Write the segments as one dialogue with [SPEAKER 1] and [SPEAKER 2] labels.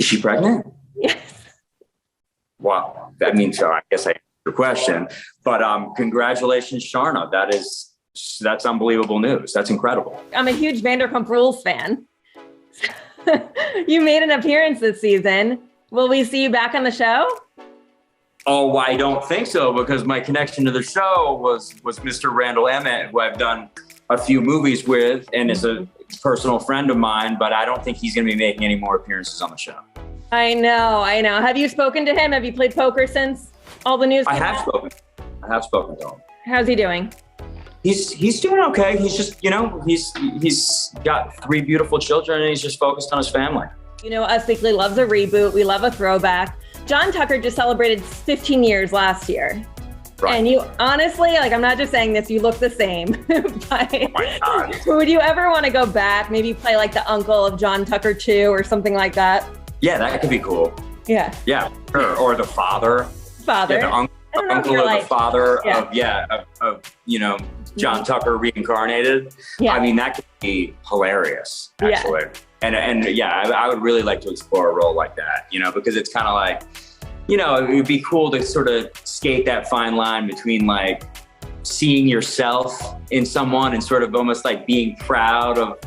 [SPEAKER 1] Is she pregnant?
[SPEAKER 2] Yes.
[SPEAKER 1] Wow. That means so. I guess I answered your question. But congratulations, Sharna. That's unbelievable news. That's incredible.
[SPEAKER 2] I'm a huge Vanderpump Rules fan. You made an appearance this season. Will we see you back on the show?
[SPEAKER 1] Oh, I don't think so, because my connection to the show was Mr. Randall Emmett, who I've done a few movies with and is a personal friend of mine, but I don't think he's going to be making any more appearances on the show.
[SPEAKER 2] I know. Have you spoken to him? Have you played poker since all the news came out?
[SPEAKER 1] I have spoken to him.
[SPEAKER 2] How's he doing?
[SPEAKER 1] He's doing okay. He's just, he's got 3 beautiful children and he's just focused on his family.
[SPEAKER 2] UsWeekly loves a reboot. We love a throwback. John Tucker just celebrated 15 years last year. Right. And you honestly, I'm not just saying this, you look the same. But
[SPEAKER 1] oh my God.
[SPEAKER 2] Would you ever want to go back, maybe play like the uncle of John Tucker 2 or something like that?
[SPEAKER 1] Yeah, that could be cool.
[SPEAKER 2] Yeah.
[SPEAKER 1] Yeah, sure. Or the father.
[SPEAKER 2] Yeah, the
[SPEAKER 1] uncle of the father of John Tucker reincarnated. Yeah. I mean, that could be hilarious, actually. Yeah. And I would really like to explore a role like that, because it's kind of like, it would be cool to sort of skate that fine line between like seeing yourself in someone and sort of almost like being proud of,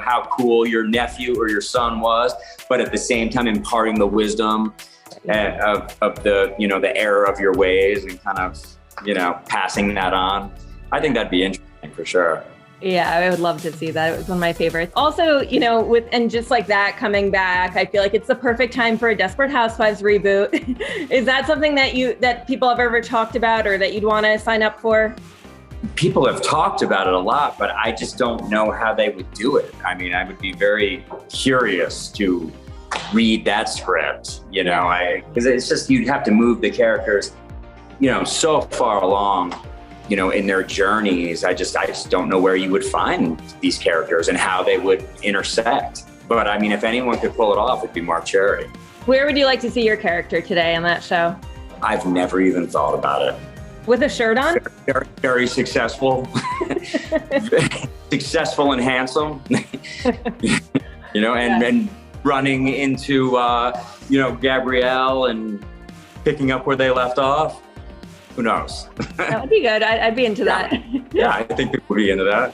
[SPEAKER 1] how cool your nephew or your son was, but at the same time imparting the wisdom of the, the error of your ways and kind of, passing that on. I think that'd be interesting for sure.
[SPEAKER 2] Yeah, I would love to see that. It was one of my favorites. Also, and just like that coming back, I feel like it's the perfect time for a Desperate Housewives reboot. Is that something that people have ever talked about or that you'd want to sign up for?
[SPEAKER 1] People have talked about it a lot, but I just don't know how they would do it. I mean, I would be very curious to read that script, because it's just, you'd have to move the characters, so far along, in their journeys. I just don't know where you would find these characters and how they would intersect. But I mean, if anyone could pull it off, it'd be Mark Cherry.
[SPEAKER 2] Where would you like to see your character today on that show?
[SPEAKER 1] I've never even thought about it.
[SPEAKER 2] With a shirt on?
[SPEAKER 1] Very, very successful. Successful and handsome. And running into, Gabrielle and picking up where they left off. Who knows?
[SPEAKER 2] That would be good. I'd be into that.
[SPEAKER 1] Yeah, I think people would be into that.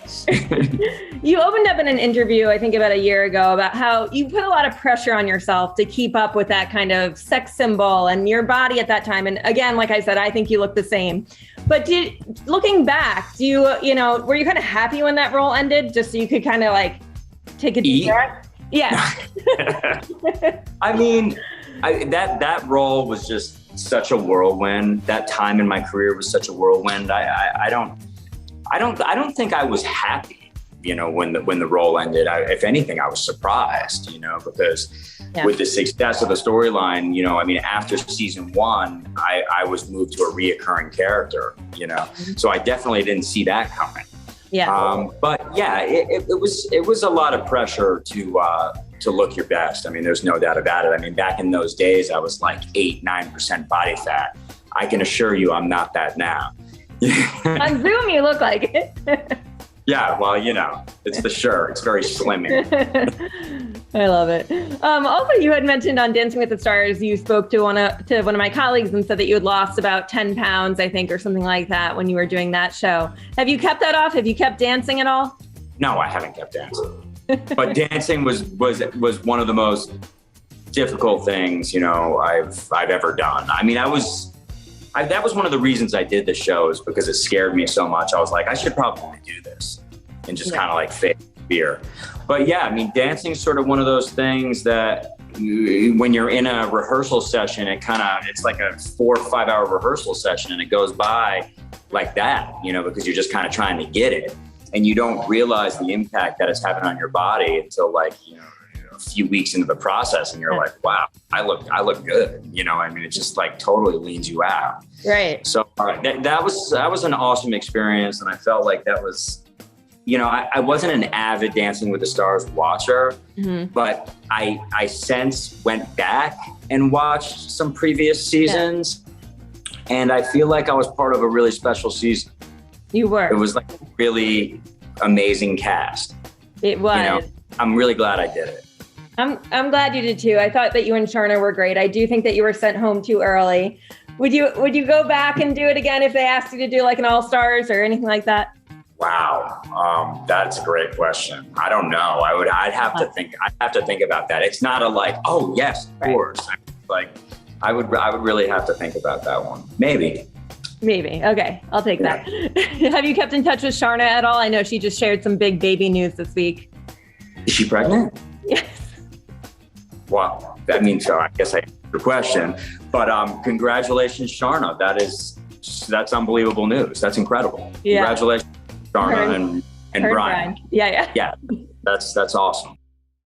[SPEAKER 2] You opened up in an interview, I think about a year ago, about how you put a lot of pressure on yourself to keep up with that kind of sex symbol and your body at that time. And again, like I said, I think you look the same. But looking back, were you kind of happy when that role ended, just so you could kind of like take a deep breath? Yeah.
[SPEAKER 1] I mean, that role was just such a whirlwind. That time in my career was such a whirlwind. I don't think I was happy, when the role ended. If anything, I was surprised, because with the success of the storyline, after season 1, I was moved to a reoccurring character, so I definitely didn't see that coming. Yeah. But yeah, it was a lot of pressure to look your best. I mean, there's no doubt about it. I mean, back in those days, I was like 8-9% body fat. I can assure you I'm not that now.
[SPEAKER 2] On Zoom, you look like it.
[SPEAKER 1] Yeah, well, it's the shirt. It's very slimming.
[SPEAKER 2] I love it. Also, you had mentioned on Dancing with the Stars, you spoke to one of my colleagues and said that you had lost about 10 pounds, I think, or something like that when you were doing that show. Have you kept that off? Have you kept dancing at all?
[SPEAKER 1] No, I haven't kept dancing. But dancing was one of the most difficult things, I've ever done. I mean, that was one of the reasons I did the show, is because it scared me so much. I was like, I should probably do this and just kind of like fake fear. But yeah, I mean, dancing is sort of one of those things that when you're in a rehearsal session, it's like a 4 or 5 hour rehearsal session and it goes by like that, because you're just kind of trying to get it. And you don't realize the impact that it's having on your body until like, a few weeks into the process, and you're like, wow, I look good. It just like totally leans you out.
[SPEAKER 2] Right.
[SPEAKER 1] So that was an awesome experience. And I felt like that was, I wasn't an avid Dancing with the Stars watcher, but I since went back and watched some previous seasons. Yeah. And I feel like I was part of a really special season.
[SPEAKER 2] You were.
[SPEAKER 1] It was like a really amazing cast.
[SPEAKER 2] It was.
[SPEAKER 1] I'm really glad I did it.
[SPEAKER 2] I'm glad you did too. I thought that you and Sharna were great. I do think that you were sent home too early. Would you go back and do it again if they asked you to do like an All-Stars or anything like that?
[SPEAKER 1] Wow, that's a great question. I don't know. I'd have to think. I'd have to think about that. It's not a like, oh yes, of course. Like, I would really have to think about that one. Maybe.
[SPEAKER 2] Okay, I'll take that. Have you kept in touch with Sharna at all? I know she just shared some big baby news this week.
[SPEAKER 1] Is she pregnant?
[SPEAKER 2] Yes.
[SPEAKER 1] Well, that means so. I guess I answered your question. But congratulations, Sharna. That's unbelievable news. That's incredible. Yeah. Congratulations, Sharna and Brian.
[SPEAKER 2] Yeah.
[SPEAKER 1] Yeah, that's awesome.